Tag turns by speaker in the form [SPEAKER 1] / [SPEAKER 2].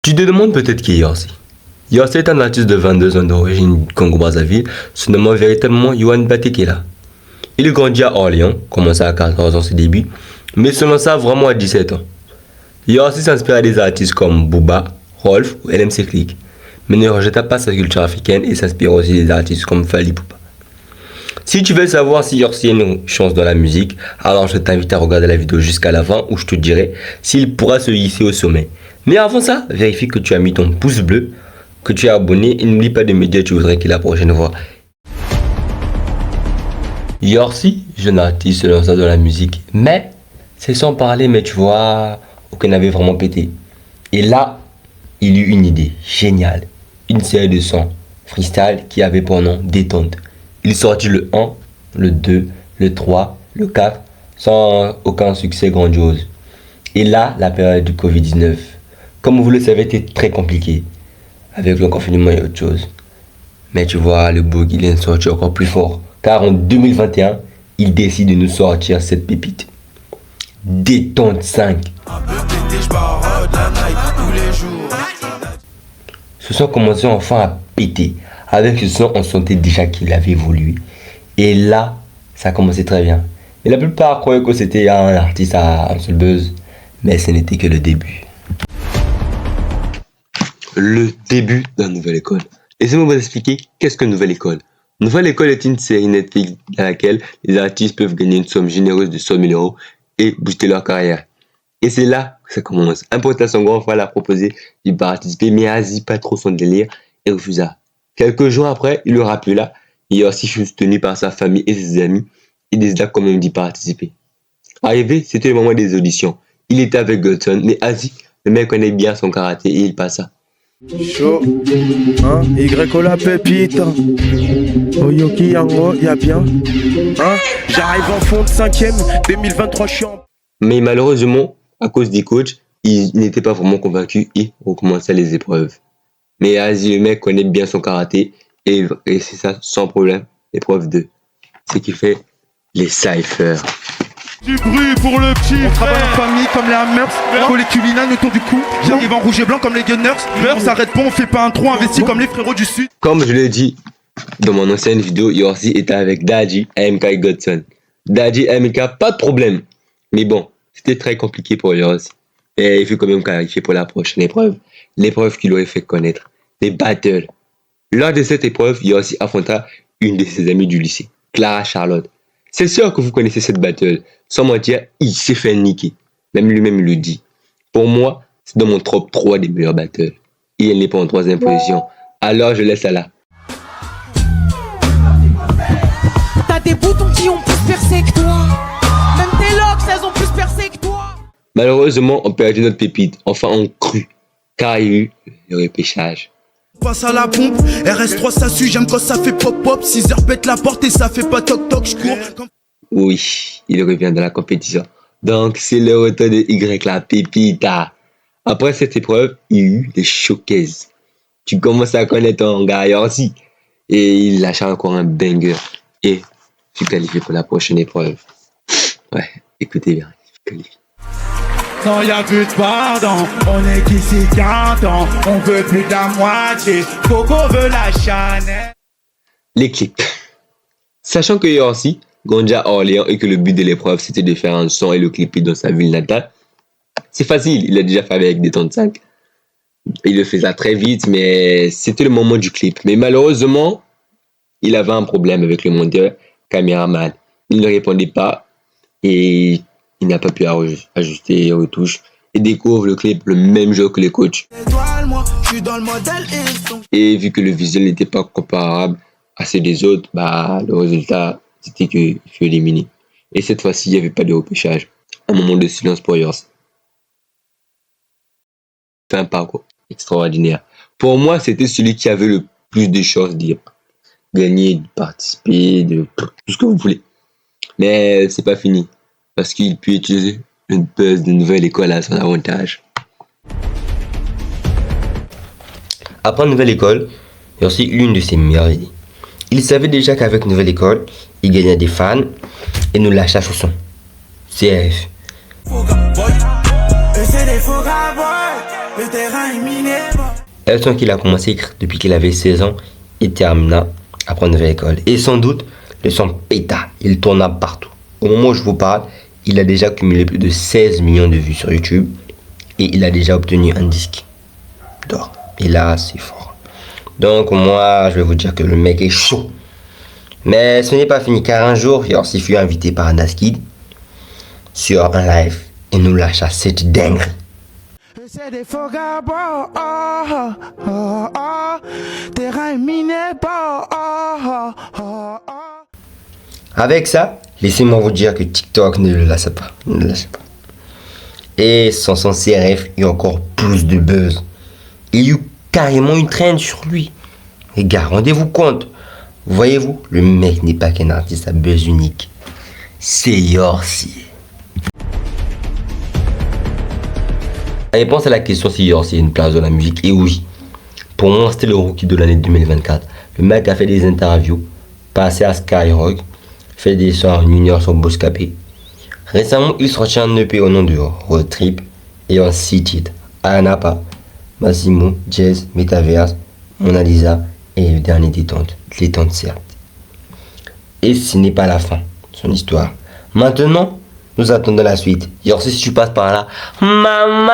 [SPEAKER 1] Tu te demandes peut-être qui est Yorsi. Yorsi est un artiste de 22 ans d'origine Congo-Brazzaville, se nommant véritablement Yohan Batekela. Il grandit à Orléans, commença à 14 ans ses débuts, mais se lança vraiment à 17 ans. Yorsi s'inspira des artistes comme Booba, Rolf ou LMC Click, mais ne rejeta pas sa culture africaine et s'inspira aussi des artistes comme Fally Ipupa. Si tu veux savoir si Yorsi a une chance dans la musique, alors je t'invite à regarder la vidéo jusqu'à la fin où je te dirai s'il pourra se hisser au sommet. Mais avant ça, vérifie que tu as mis ton pouce bleu, que tu es abonné et n'oublie pas de me dire que tu voudrais qu'il la prochaine fois. Yorsi, jeune artiste, se lança dans la musique, mais c'est sans parler, mais tu vois, aucun n'avait vraiment pété. Et là, il eut une idée géniale, une série de sons freestyle qui avait pour nom Détente. Il sortit le 1, le 2, le 3, le 4, sans aucun succès grandiose. Et là, la période du Covid-19, comme vous le savez, était très compliquée, avec le confinement et autre chose. Mais tu vois, le bug, il est sorti encore plus fort, car en 2021, il décide de nous sortir cette pépite. Détente 5. Ce son commençait enfin à péter. Avec ce son, on sentait déjà qu'il avait évolué. Et là, ça commençait très bien. Et la plupart croyaient que c'était un artiste à un seul buzz. Mais ce n'était que le début. Le début d'une nouvelle école. Laissez-moi vous expliquer qu'est-ce qu'une nouvelle école. Nouvelle école est une série Netflix dans laquelle les artistes peuvent gagner une somme généreuse de 100 000 euros et booster leur carrière. Et c'est là que ça commence. Un pote à son grand frère l'a proposé d'y participer, mais Azi, pas trop son délire, et refusa. Quelques jours après, il aura plus là. Il est aussi soutenu par sa famille et ses amis. Il décida quand même d'y participer. Arrivé, c'était le moment des auditions. Il était avec Godson, mais Azi, le mec connaît bien son karaté et il passa.
[SPEAKER 2] Chaud, hein, Y la pépite, Oyoki Yango, y'a bien, hein, j'arrive en fond de 5ème, 2023 je suis en...
[SPEAKER 1] Mais malheureusement, à cause des coachs, il n'était pas vraiment convaincu et recommença les épreuves. Mais Azi, le mec connaît bien son karaté et c'est ça, sans problème, l'épreuve 2. C'est qu'il fait les cyphers.
[SPEAKER 3] Du bruit pour le petit
[SPEAKER 2] On travaille
[SPEAKER 3] frère.
[SPEAKER 2] en famille comme les Hammers, les Culinane autour du cou. J'arrive en rouge et blanc comme les Gunners. On s'arrête pas, on fait pas un trou investi comme les frérots du Sud.
[SPEAKER 1] Comme je l'ai dit dans mon ancienne vidéo, Yorsi était avec Dadji, AMK et Godson. Dadji et AMK, pas de problème. Mais bon, c'était très compliqué pour Yorsi. Et il fut quand même qualifié pour la prochaine épreuve. L'épreuve qui l'aurait fait connaître. Les battles. Lors de cette épreuve, Yorsi affronta une de ses amies du lycée, Clara Charlotte. C'est sûr que vous connaissez cette battle. Sans mentir, il s'est fait niquer. Même lui-même il le dit. Pour moi, c'est dans mon top 3 des meilleurs battles. Et elle n'est pas en 3ème position. Alors je laisse ça là.
[SPEAKER 4] T'as des boutons qui ont plus percé que toi. Même tes locks, elles ont plus percé que toi.
[SPEAKER 1] Malheureusement, on perdu notre pépite. Enfin, on crut. Car il y a eu le repêchage.
[SPEAKER 2] Passe à la pompe, RS3 ça suit, j'aime quand ça fait pop-pop. 6h pète la porte et ça fait pas toc-toc, j'cours.
[SPEAKER 1] Oui, il revient dans la compétition. Donc, c'est le retour de Y la pépita. Après cette épreuve, il y a eu des showcases. Tu commences à connaître ton gars Yorsi. Et il lâcha encore un banger. Et tu qualifié pour la prochaine épreuve. Ouais, écoutez bien.
[SPEAKER 3] Non, y'a plus de pardon. On est qu'ici qu'un temps. On veut plus de la moitié. Coco veut la Chanel.
[SPEAKER 1] Les clips. Sachant que Yorsi grandit à Orléans et que le but de l'épreuve c'était de faire un son et le clipper dans sa ville natale, c'est facile, il l'a déjà fait avec Détente 5. Il le faisait très vite, mais c'était le moment du clip. Mais malheureusement, il avait un problème avec le monteur, caméraman. Il ne répondait pas et il n'a pas pu ajuster les retouches et découvre le clip le même jour que les coachs. Et vu que le visuel n'était pas comparable à ceux des autres, le résultat c'était qu'il fut éliminé. Et cette fois-ci, il n'y avait pas de repêchage. Un moment de silence pour Yorsi. C'est un parcours extraordinaire. Pour moi, c'était celui qui avait le plus de chances de gagner, de participer, de tout ce que vous voulez. Mais c'est pas fini. Parce qu'il peut utiliser une buzz de nouvelle école à son avantage. Après Nouvelle École, il y a aussi une de ses meilleures idées. Il savait déjà qu'avec Nouvelle École, il gagnait des fans et nous lâcha son son. CRF.
[SPEAKER 3] des faux cowboys, le terrain est miné.
[SPEAKER 1] Le son qu'il a commencé à écrire depuis qu'il avait 16 ans, il termina après une nouvelle école. Et sans doute, le son péta, il tourna partout. Au moment où je vous parle, il a déjà cumulé plus de 16 millions de vues sur YouTube et il a déjà obtenu un disque d'or. Et là, c'est fort. Donc moi, je vais vous dire que le mec est chaud. Mais ce n'est pas fini car un jour, Yorsi fut invité par Naskid sur un live et nous lâcha cette dinguerie.
[SPEAKER 3] C'est des faux cowboys, terrain est miné,
[SPEAKER 1] Avec ça, laissez-moi vous dire que TikTok ne le lâche pas. Ne le lâche pas. Et sans son CRF, il y a encore plus de buzz. Il y a eu carrément une traîne sur lui. Les gars, rendez-vous compte. Voyez-vous, le mec n'est pas qu'un artiste à buzz unique. C'est Yorsi. La réponse à la question si Yorsi a une place dans la musique est oui. Pour moi, c'était le rookie de l'année 2024. Le mec a fait des interviews, passé à Skyrock, fait des sons en Junior sur Bouscapé. Récemment, il sortit un EP au nom de Road Trip et en 6 titres. Anapa, Massimo, Jazz, Metaverse, Mona Lisa et le dernier Détente certes. Et ce n'est pas la fin de son histoire. Maintenant, nous attendons la suite. Yorsi, si tu passes par là, maman.